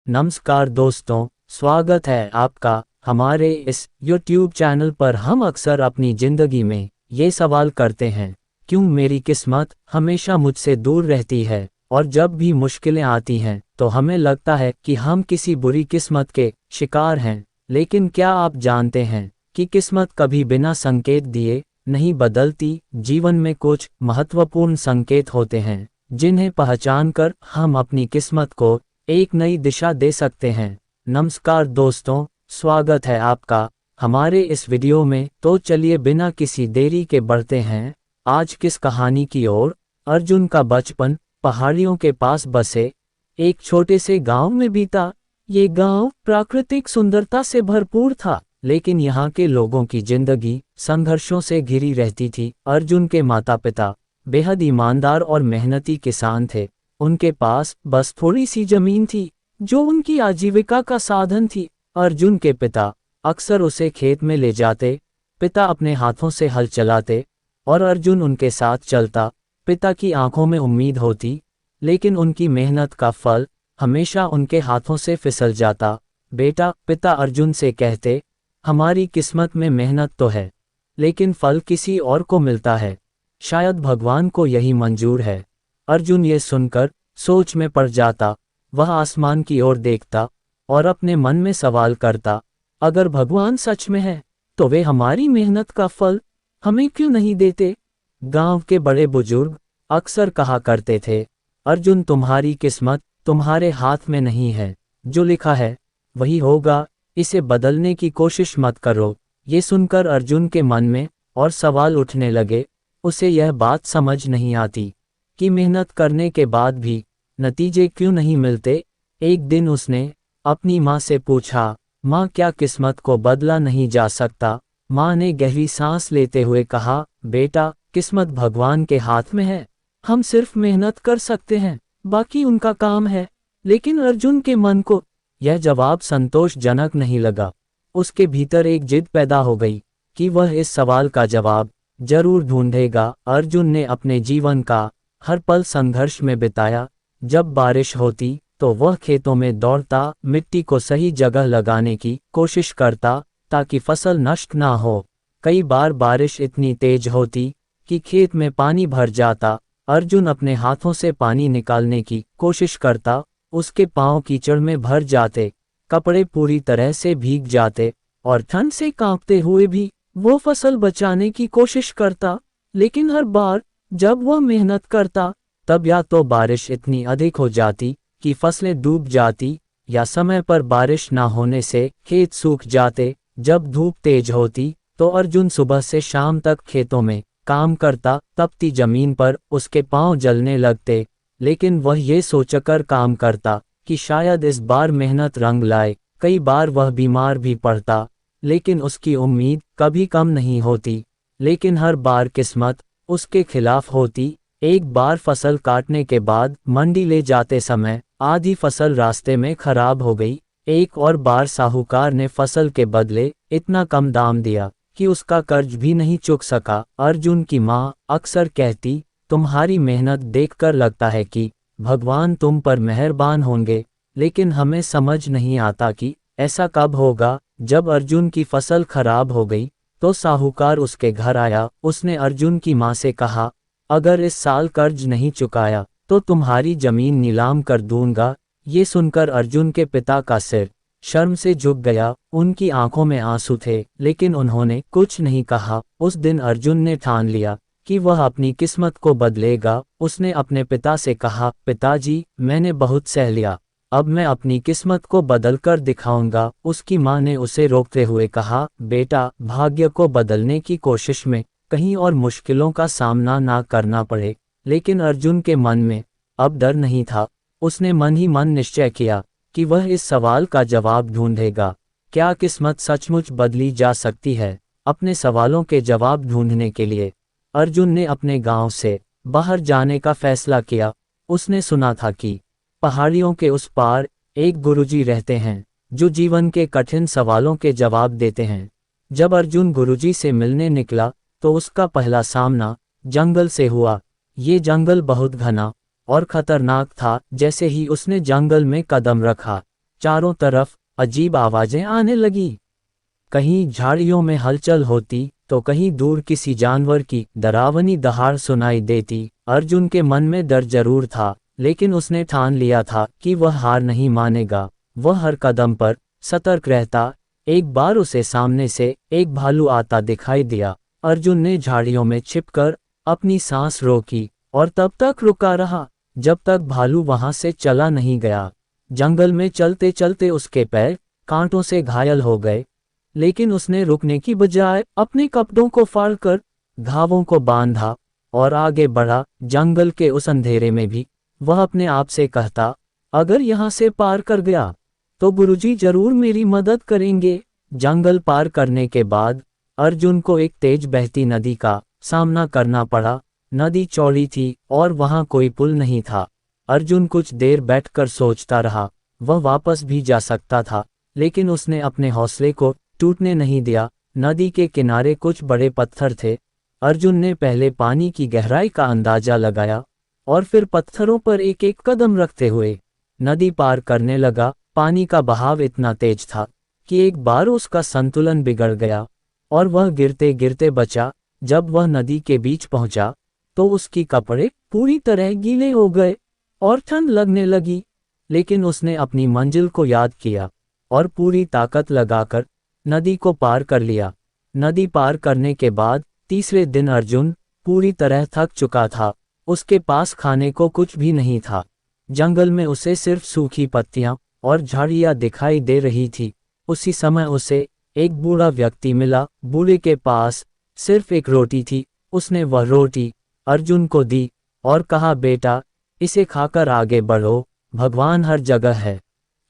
नमस्कार दोस्तों, स्वागत है आपका हमारे इस YouTube चैनल पर। हम अक्सर अपनी ज़िंदगी में ये सवाल करते हैं, क्यों मेरी किस्मत हमेशा मुझसे दूर रहती है। और जब भी मुश्किलें आती हैं तो हमें लगता है कि हम किसी बुरी किस्मत के शिकार हैं। लेकिन क्या आप जानते हैं कि किस्मत कभी बिना संकेत दिए नहीं बदलती। जीवन में कुछ महत्वपूर्ण संकेत होते हैं जिन्हें पहचान कर हम अपनी किस्मत को एक नई दिशा दे सकते हैं। नमस्कार दोस्तों, स्वागत है आपका हमारे इस वीडियो में। तो चलिए बिना किसी देरी के बढ़ते हैं आज किस कहानी की ओर। अर्जुन का बचपन पहाड़ियों के पास बसे एक छोटे से गांव में बीता। ये गांव प्राकृतिक सुंदरता से भरपूर था, लेकिन यहाँ के लोगों की जिंदगी संघर्षों से घिरी रहती थी। अर्जुन के माता पिता बेहद ईमानदार और मेहनती किसान थे। उनके पास बस थोड़ी सी जमीन थी जो उनकी आजीविका का साधन थी। अर्जुन के पिता अक्सर उसे खेत में ले जाते। पिता अपने हाथों से हल चलाते और अर्जुन उनके साथ चलता। पिता की आंखों में उम्मीद होती, लेकिन उनकी मेहनत का फल हमेशा उनके हाथों से फिसल जाता। बेटा, पिता अर्जुन से कहते, हमारी किस्मत में मेहनत तो है, लेकिन फल किसी और को मिलता है। शायद भगवान को यही मंजूर है। अर्जुन ये सुनकर सोच में पड़ जाता। वह आसमान की ओर देखता और अपने मन में सवाल करता, अगर भगवान सच में है तो वे हमारी मेहनत का फल हमें क्यों नहीं देते। गांव के बड़े बुजुर्ग अक्सर कहा करते थे, अर्जुन तुम्हारी किस्मत तुम्हारे हाथ में नहीं है। जो लिखा है वही होगा, इसे बदलने की कोशिश मत करो। ये सुनकर अर्जुन के मन में और सवाल उठने लगे। उसे यह बात समझ नहीं आती कि मेहनत करने के बाद भी नतीजे क्यों नहीं मिलते। एक दिन उसने अपनी माँ से पूछा, माँ क्या किस्मत को बदला नहीं जा सकता। माँ ने गहरी सांस लेते हुए कहा, बेटा किस्मत भगवान के हाथ में है, हम सिर्फ मेहनत कर सकते हैं, बाकी उनका काम है। लेकिन अर्जुन के मन को यह जवाब संतोषजनक नहीं लगा। उसके भीतर एक जिद पैदा हो गई कि वह इस सवाल का जवाब जरूर ढूंढेगा। अर्जुन ने अपने जीवन का हर पल संघर्ष में बिताया। जब बारिश होती तो वह खेतों में दौड़ता, मिट्टी को सही जगह लगाने की कोशिश करता ताकि फसल नष्ट ना हो। कई बार बारिश इतनी तेज होती कि खेत में पानी भर जाता। अर्जुन अपने हाथों से पानी निकालने की कोशिश करता, उसके पांव कीचड़ में भर जाते, कपड़े पूरी तरह से भीग जाते और ठंड से कांपते हुए भी वो फसल बचाने की कोशिश करता। लेकिन हर बार जब वह मेहनत करता, तब या तो बारिश इतनी अधिक हो जाती कि फसलें डूब जाती, या समय पर बारिश ना होने से खेत सूख जाते। जब धूप तेज होती तो अर्जुन सुबह से शाम तक खेतों में काम करता। तपती जमीन पर उसके पांव जलने लगते, लेकिन वह ये सोचकर काम करता कि शायद इस बार मेहनत रंग लाए। कई बार वह बीमार भी पड़ता, लेकिन उसकी उम्मीद कभी कम नहीं होती। लेकिन हर बार किस्मत उसके खिलाफ होती। एक बार फसल काटने के बाद मंडी ले जाते समय आधी फसल रास्ते में खराब हो गई। एक और बार साहूकार ने फसल के बदले इतना कम दाम दिया कि उसका कर्ज भी नहीं चुक सका। अर्जुन की माँ अक्सर कहती, तुम्हारी मेहनत देखकर लगता है कि भगवान तुम पर मेहरबान होंगे, लेकिन हमें समझ नहीं आता कि ऐसा कब होगा। जब अर्जुन की फसल खराब हो गई तो साहूकार उसके घर आया। उसने अर्जुन की माँ से कहा, अगर इस साल कर्ज नहीं चुकाया तो तुम्हारी जमीन नीलाम कर दूंगा। ये सुनकर अर्जुन के पिता का सिर शर्म से झुक गया। उनकी आंखों में आंसू थे, लेकिन उन्होंने कुछ नहीं कहा। उस दिन अर्जुन ने ठान लिया कि वह अपनी किस्मत को बदलेगा। उसने अपने पिता से कहा, पिताजी मैंने बहुत सह लिया, अब मैं अपनी किस्मत को बदल कर दिखाऊंगा। उसकी माँ ने उसे रोकते हुए कहा, बेटा भाग्य को बदलने की कोशिश में कहीं और मुश्किलों का सामना ना करना पड़े। लेकिन अर्जुन के मन में अब डर नहीं था। उसने मन ही मन निश्चय किया कि वह इस सवाल का जवाब ढूंढेगा, क्या किस्मत सचमुच बदली जा सकती है। अपने सवालों के जवाब ढूंढने के लिए अर्जुन ने अपने गांव से बाहर जाने का फैसला किया। उसने सुना था कि पहाड़ियों के उस पार एक गुरुजी रहते हैं जो जीवन के कठिन सवालों के जवाब देते हैं। जब अर्जुन गुरुजी से मिलने निकला तो उसका पहला सामना जंगल से हुआ। ये जंगल बहुत घना और खतरनाक था। जैसे ही उसने जंगल में कदम रखा, चारों तरफ अजीब आवाजें आने लगी। कहीं झाड़ियों में हलचल होती तो कहीं दूर किसी जानवर की डरावनी दहाड़ सुनाई देती। अर्जुन के मन में डर जरूर था, लेकिन उसने ठान लिया था कि वह हार नहीं मानेगा। वह हर कदम पर सतर्क रहता। एक बार उसे सामने से एक भालू आता दिखाई दिया। अर्जुन ने झाड़ियों में छिपकर अपनी सांस रोकी और तब तक रुका रहा जब तक भालू वहां से चला नहीं गया। जंगल में चलते चलते उसके पैर कांटों से घायल हो गए, लेकिन उसने रुकने की बजाय अपने कपड़ों को फाड़कर घावों को बांधा और आगे बढ़ा। जंगल के उस अंधेरे में भी वह अपने आप से कहता, अगर यहाँ से पार कर गया तो गुरुजी जरूर मेरी मदद करेंगे। जंगल पार करने के बाद अर्जुन को एक तेज बहती नदी का सामना करना पड़ा। नदी चौड़ी थी और वहां कोई पुल नहीं था। अर्जुन कुछ देर बैठकर सोचता रहा। वह वापस भी जा सकता था, लेकिन उसने अपने हौसले को टूटने नहीं दिया। नदी के किनारे कुछ बड़े पत्थर थे। अर्जुन ने पहले पानी की गहराई का अंदाजा लगाया और फिर पत्थरों पर एक एक कदम रखते हुए नदी पार करने लगा। पानी का बहाव इतना तेज था कि एक बार उसका संतुलन बिगड़ गया और वह गिरते गिरते बचा। जब वह नदी के बीच पहुंचा तो उसकी कपड़े पूरी तरह गीले हो गए और ठंड लगने लगी, लेकिन उसने अपनी मंजिल को याद किया और पूरी ताकत लगाकर नदी को पार कर लिया। नदी पार करने के बाद तीसरे दिन अर्जुन पूरी तरह थक चुका था। उसके पास खाने को कुछ भी नहीं था। जंगल में उसे सिर्फ सूखी पत्तियां और झाड़ियां दिखाई दे रही थी। उसी समय उसे एक बूढ़ा व्यक्ति मिला। बूढ़े के पास सिर्फ एक रोटी थी। उसने वह रोटी अर्जुन को दी और कहा, बेटा, इसे खाकर आगे बढ़ो। भगवान हर जगह है।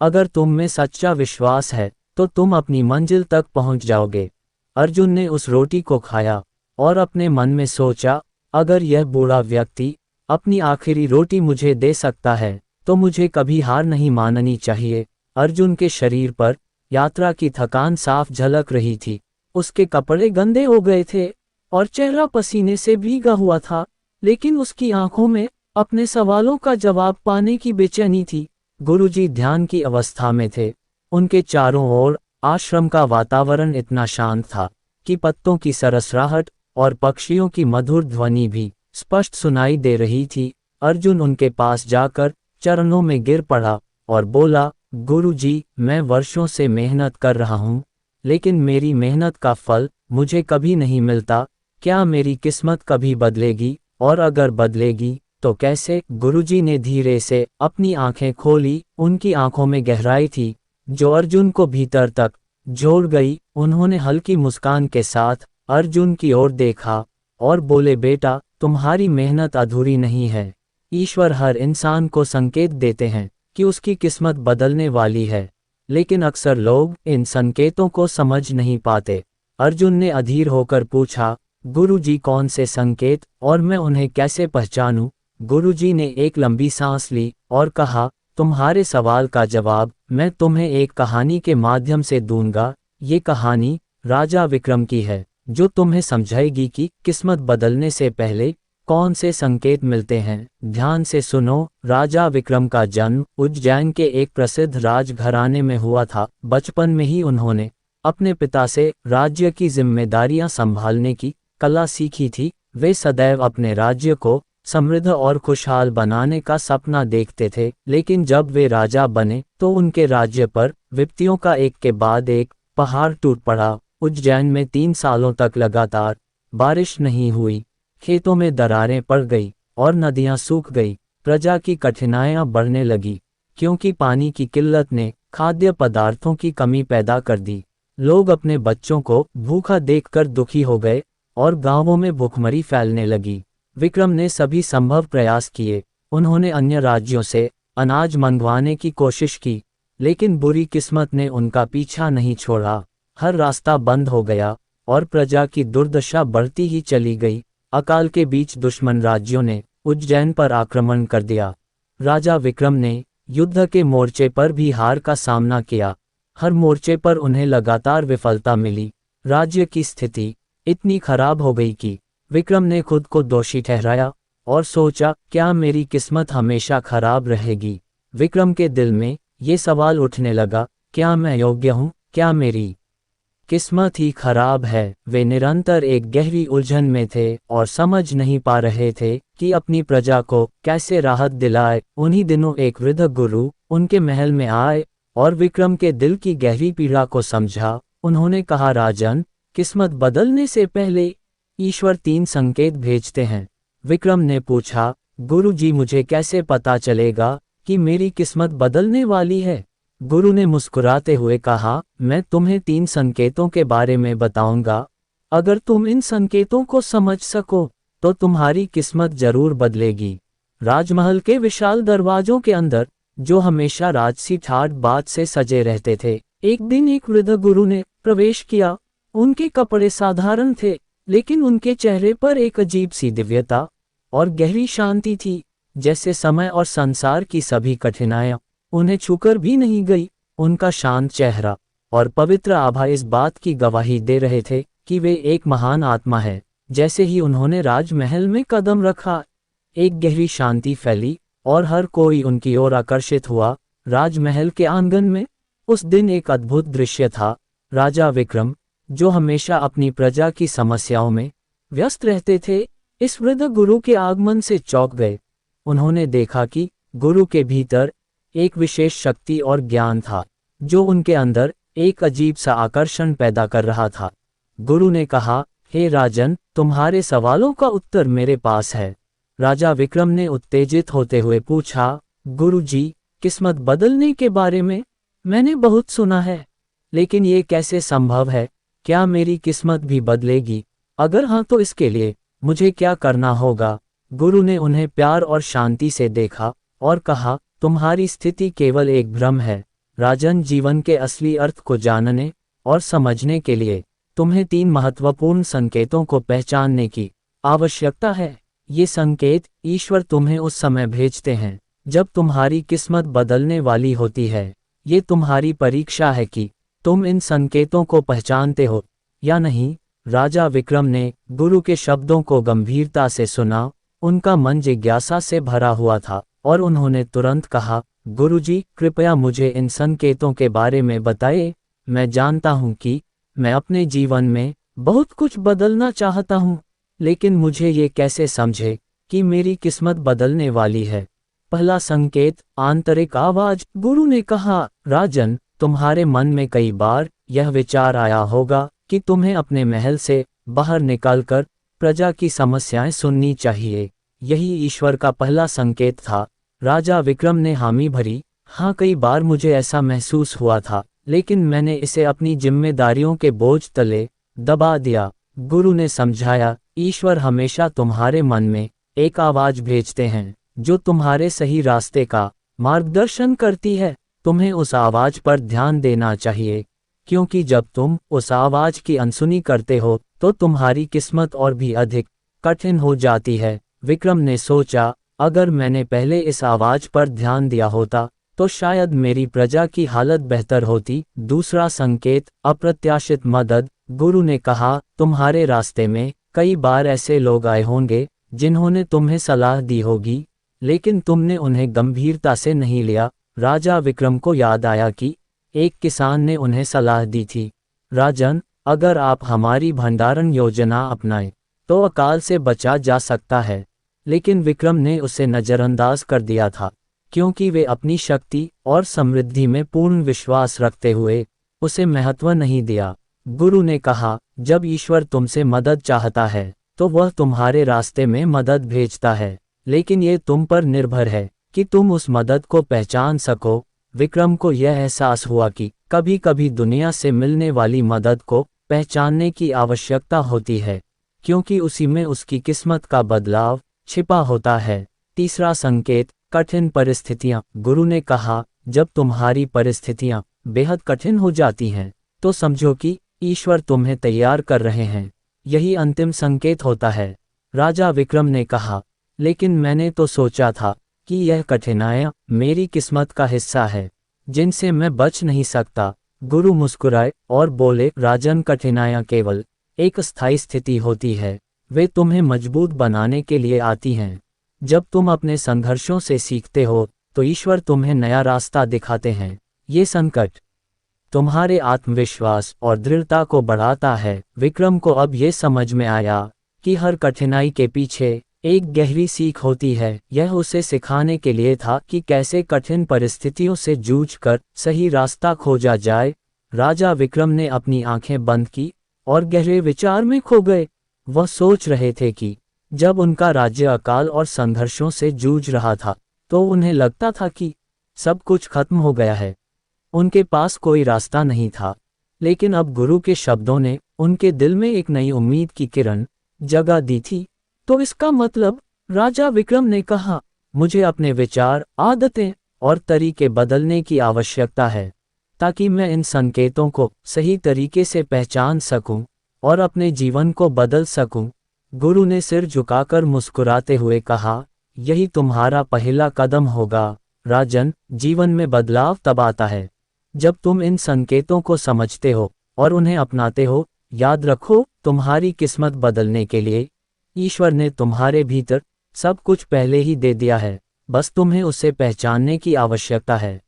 अगर तुम में सच्चा विश्वास है तो तुम अपनी मंजिल तक पहुंच जाओगे। अर्जुन ने उस रोटी को खाया और अपने मन में सोचा, अगर यह बूढ़ा व्यक्ति अपनी आखिरी रोटी मुझे दे सकता है तो मुझे कभी हार नहीं माननी चाहिए। अर्जुन के शरीर पर यात्रा की थकान साफ झलक रही थी। उसके कपड़े गंदे हो गए थे और चेहरा पसीने से भीगा हुआ था, लेकिन उसकी आंखों में अपने सवालों का जवाब पाने की बेचैनी थी। गुरुजी ध्यान की अवस्था में थे। उनके चारों ओर आश्रम का वातावरण इतना शांत था कि पत्तों की सरसराहट और पक्षियों की मधुर ध्वनि भी स्पष्ट सुनाई दे रही थी। अर्जुन उनके पास जाकर चरणों में गिर पड़ा और बोला, गुरुजी, मैं वर्षों से मेहनत कर रहा हूँ, लेकिन मेरी मेहनत का फल मुझे कभी नहीं मिलता। क्या मेरी किस्मत कभी बदलेगी, और अगर बदलेगी तो कैसे? गुरुजी ने धीरे से अपनी आंखें खोली। उनकी आंखों में गहराई थी जो अर्जुन को भीतर तक जोड़ गई। उन्होंने हल्की मुस्कान के साथ अर्जुन की ओर देखा और बोले, बेटा, तुम्हारी मेहनत अधूरी नहीं है। ईश्वर हर इंसान को संकेत देते हैं कि उसकी किस्मत बदलने वाली है, लेकिन अक्सर लोग इन संकेतों को समझ नहीं पाते। अर्जुन ने अधीर होकर पूछा, गुरुजी, कौन से संकेत, और मैं उन्हें कैसे पहचानूं? गुरुजी ने एक लंबी सांस ली और कहा, तुम्हारे सवाल का जवाब मैं तुम्हें एक कहानी के माध्यम से दूंगा। ये कहानी राजा विक्रम की है, जो तुम्हें समझाएगी कि किस्मत बदलने से पहले कौन से संकेत मिलते हैं। ध्यान से सुनो। राजा विक्रम का जन्म उज्जैन के एक प्रसिद्ध राजघराने में हुआ था। बचपन में ही उन्होंने अपने पिता से राज्य की जिम्मेदारियां संभालने की कला सीखी थी। वे सदैव अपने राज्य को समृद्ध और खुशहाल बनाने का सपना देखते थे, लेकिन जब वे राजा बने तो उनके राज्य पर विपत्तियों का एक के बाद एक पहाड़ टूट पड़ा। उज्जैन में 3 सालों तक लगातार बारिश नहीं हुई। खेतों में दरारें पड़ गई और नदियां सूख गई। प्रजा की कठिनाइयां बढ़ने लगी, क्योंकि पानी की किल्लत ने खाद्य पदार्थों की कमी पैदा कर दी। लोग अपने बच्चों को भूखा देखकर दुखी हो गए और गांवों में भूखमरी फैलने लगी। विक्रम ने सभी संभव प्रयास किए। उन्होंने अन्य राज्यों से अनाज मंगवाने की कोशिश की, लेकिन बुरी किस्मत ने उनका पीछा नहीं छोड़ा। हर रास्ता बंद हो गया और प्रजा की दुर्दशा बढ़ती ही चली गई। अकाल के बीच दुश्मन राज्यों ने उज्जैन पर आक्रमण कर दिया। राजा विक्रम ने युद्ध के मोर्चे पर भी हार का सामना किया। हर मोर्चे पर उन्हें लगातार विफलता मिली। राज्य की स्थिति इतनी खराब हो गई कि विक्रम ने खुद को दोषी ठहराया और सोचा, क्या मेरी किस्मत हमेशा खराब रहेगी? विक्रम के दिल में ये सवाल उठने लगा, क्या मैं योग्य हूँ, क्या मेरी किस्मत ही खराब है। वे निरंतर एक गहरी उलझन में थे और समझ नहीं पा रहे थे कि अपनी प्रजा को कैसे राहत दिलाए। उन्हीं दिनों एक वृद्ध गुरु उनके महल में आए और विक्रम के दिल की गहरी पीड़ा को समझा। उन्होंने कहा, राजन, किस्मत बदलने से पहले ईश्वर 3 संकेत भेजते हैं। विक्रम ने पूछा, गुरु जी, मुझे कैसे पता चलेगा कि मेरी किस्मत बदलने वाली है? गुरु ने मुस्कुराते हुए कहा, मैं तुम्हें 3 संकेतों के बारे में बताऊंगा। अगर तुम इन संकेतों को समझ सको तो तुम्हारी किस्मत जरूर बदलेगी। राजमहल के विशाल दरवाजों के अंदर, जो हमेशा राजसी ठाट बात से सजे रहते थे, एक दिन एक वृद्ध गुरु ने प्रवेश किया। उनके कपड़े साधारण थे, लेकिन उनके चेहरे पर एक अजीब सी दिव्यता और गहरी शांति थी, जैसे समय और संसार की सभी कठिनाइयां उन्हें छूकर भी नहीं गई। उनका शांत चेहरा और पवित्र आभा इस बात की गवाही दे रहे थे कि वे एक महान आत्मा है। जैसे ही उन्होंने राजमहल में कदम रखा, एक गहरी शांति फैली और हर कोई उनकी ओर आकर्षित हुआ। राजमहल के आंगन में उस दिन एक अद्भुत दृश्य था। राजा विक्रम, जो हमेशा अपनी प्रजा की समस्याओं में व्यस्त रहते थे, इस वृद्ध गुरु के आगमन से चौंक गए। उन्होंने देखा कि गुरु के भीतर एक विशेष शक्ति और ज्ञान था, जो उनके अंदर एक अजीब सा आकर्षण पैदा कर रहा था। गुरु ने कहा, हे राजन, तुम्हारे सवालों का उत्तर मेरे पास है। राजा विक्रम ने उत्तेजित होते हुए पूछा, गुरु जी, किस्मत बदलने के बारे में मैंने बहुत सुना है, लेकिन ये कैसे संभव है? क्या मेरी किस्मत भी बदलेगी? अगर हाँ, तो इसके लिए मुझे क्या करना होगा? गुरु ने उन्हें प्यार और शांति से देखा और कहा, तुम्हारी स्थिति केवल एक भ्रम है। राजन, जीवन के असली अर्थ को जानने और समझने के लिए तुम्हें 3 महत्वपूर्ण संकेतों को पहचानने की आवश्यकता है। ये संकेत ईश्वर तुम्हें उस समय भेजते हैं जब तुम्हारी किस्मत बदलने वाली होती है। ये तुम्हारी परीक्षा है कि तुम इन संकेतों को पहचानते हो या नहीं। राजा विक्रम ने गुरु के शब्दों को गंभीरता से सुना। उनका मन जिज्ञासा से भरा हुआ था और उन्होंने तुरंत कहा, गुरुजी, कृपया मुझे इन संकेतों के बारे में बताइए। मैं जानता हूं कि मैं अपने जीवन में बहुत कुछ बदलना चाहता हूं, लेकिन मुझे ये कैसे समझे कि मेरी किस्मत बदलने वाली है? पहला संकेत, आंतरिक आवाज। गुरु ने कहा, राजन, तुम्हारे मन में कई बार यह विचार आया होगा कि तुम्हें अपने महल से बाहर निकलकर प्रजा की समस्याएं सुननी चाहिए। यही ईश्वर का पहला संकेत था। राजा विक्रम ने हामी भरी। हाँ, कई बार मुझे ऐसा महसूस हुआ था, लेकिन मैंने इसे अपनी जिम्मेदारियों के बोझ तले दबा दिया। गुरु ने समझाया, ईश्वर हमेशा तुम्हारे मन में एक आवाज भेजते हैं जो तुम्हारे सही रास्ते का मार्गदर्शन करती है। तुम्हें उस आवाज पर ध्यान देना चाहिए, क्योंकि जब तुम उस आवाज की अनसुनी करते हो तो तुम्हारी किस्मत और भी अधिक कठिन हो जाती है। विक्रम ने सोचा, अगर मैंने पहले इस आवाज पर ध्यान दिया होता तो शायद मेरी प्रजा की हालत बेहतर होती। दूसरा संकेत, अप्रत्याशित मदद। गुरु ने कहा, तुम्हारे रास्ते में कई बार ऐसे लोग आए होंगे जिन्होंने तुम्हें सलाह दी होगी, लेकिन तुमने उन्हें गंभीरता से नहीं लिया। राजा विक्रम को याद आया कि एक किसान ने उन्हें सलाह दी थी, राजन, अगर आप हमारी भंडारण योजना अपनाएं तो अकाल से बचा जा सकता है। लेकिन विक्रम ने उसे नज़रअंदाज कर दिया था, क्योंकि वे अपनी शक्ति और समृद्धि में पूर्ण विश्वास रखते हुए उसे महत्व नहीं दिया। गुरु ने कहा, जब ईश्वर तुमसे मदद चाहता है तो वह तुम्हारे रास्ते में मदद भेजता है, लेकिन ये तुम पर निर्भर है कि तुम उस मदद को पहचान सको। विक्रम को यह एहसास हुआ कि कभी कभी दुनिया से मिलने वाली मदद को पहचानने की आवश्यकता होती है, क्योंकि उसी में उसकी किस्मत का बदलाव छिपा होता है। तीसरा संकेत, कठिन परिस्थितियां। गुरु ने कहा, जब तुम्हारी परिस्थितियां बेहद कठिन हो जाती हैं तो समझो कि ईश्वर तुम्हें तैयार कर रहे हैं। यही अंतिम संकेत होता है। राजा विक्रम ने कहा, लेकिन मैंने तो सोचा था कि यह कठिनाइयां मेरी किस्मत का हिस्सा है, जिनसे मैं बच नहीं सकता। गुरु मुस्कुराए और बोले, राजन, कठिनाइयां केवल एक स्थायी स्थिति होती है, वे तुम्हें मजबूत बनाने के लिए आती हैं। जब तुम अपने संघर्षों से सीखते हो तो ईश्वर तुम्हें नया रास्ता दिखाते हैं। ये संकट तुम्हारे आत्मविश्वास और दृढ़ता को बढ़ाता है। विक्रम को अब ये समझ में आया कि हर कठिनाई के पीछे एक गहरी सीख होती है। यह उसे सिखाने के लिए था कि कैसे कठिन परिस्थितियों से जूझकर सही रास्ता खोजा जाए। राजा विक्रम ने अपनी आंखें बंद की और गहरे विचार में खो गए। वह सोच रहे थे कि जब उनका राज्य अकाल और संघर्षों से जूझ रहा था तो उन्हें लगता था कि सब कुछ खत्म हो गया है, उनके पास कोई रास्ता नहीं था। लेकिन अब गुरु के शब्दों ने उनके दिल में एक नई उम्मीद की किरण जगा दी थी। तो इसका मतलब, राजा विक्रम ने कहा, मुझे अपने विचार, आदतें और तरीके बदलने की आवश्यकता है ताकि मैं इन संकेतों को सही तरीके से पहचान सकूं और अपने जीवन को बदल सकूं। गुरु ने सिर झुकाकर मुस्कुराते हुए कहा, यही तुम्हारा पहला कदम होगा राजन। जीवन में बदलाव तब आता है जब तुम इन संकेतों को समझते हो और उन्हें अपनाते हो। याद रखो, तुम्हारी किस्मत बदलने के लिए ईश्वर ने तुम्हारे भीतर सब कुछ पहले ही दे दिया है, बस तुम्हें उसे पहचानने की आवश्यकता है।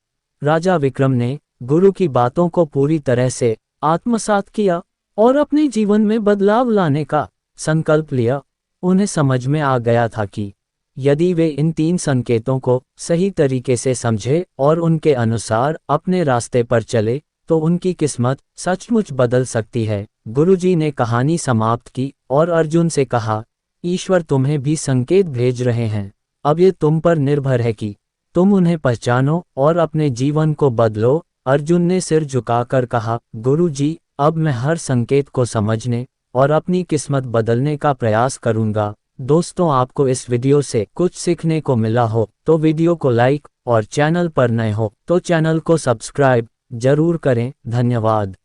राजा विक्रम ने गुरु की बातों को पूरी तरह से आत्मसात किया और अपने जीवन में बदलाव लाने का संकल्प लिया। उन्हें समझ में आ गया था कि यदि वे इन 3 संकेतों को सही तरीके से समझे और उनके अनुसार अपने रास्ते पर चले तो उनकी किस्मत सचमुच बदल सकती है। गुरुजी ने कहानी समाप्त की और अर्जुन से कहा, ईश्वर तुम्हें भी संकेत भेज रहे हैं। अब ये तुम पर निर्भर है कि तुम उन्हें पहचानो और अपने जीवन को बदलो। अर्जुन ने सिर झुकाकर कहा, गुरुजी, अब मैं हर संकेत को समझने और अपनी किस्मत बदलने का प्रयास करूंगा। दोस्तों, आपको इस वीडियो से कुछ सीखने को मिला हो तो वीडियो को लाइक और चैनल पर नए हो तो चैनल को सब्सक्राइब जरूर करें। धन्यवाद।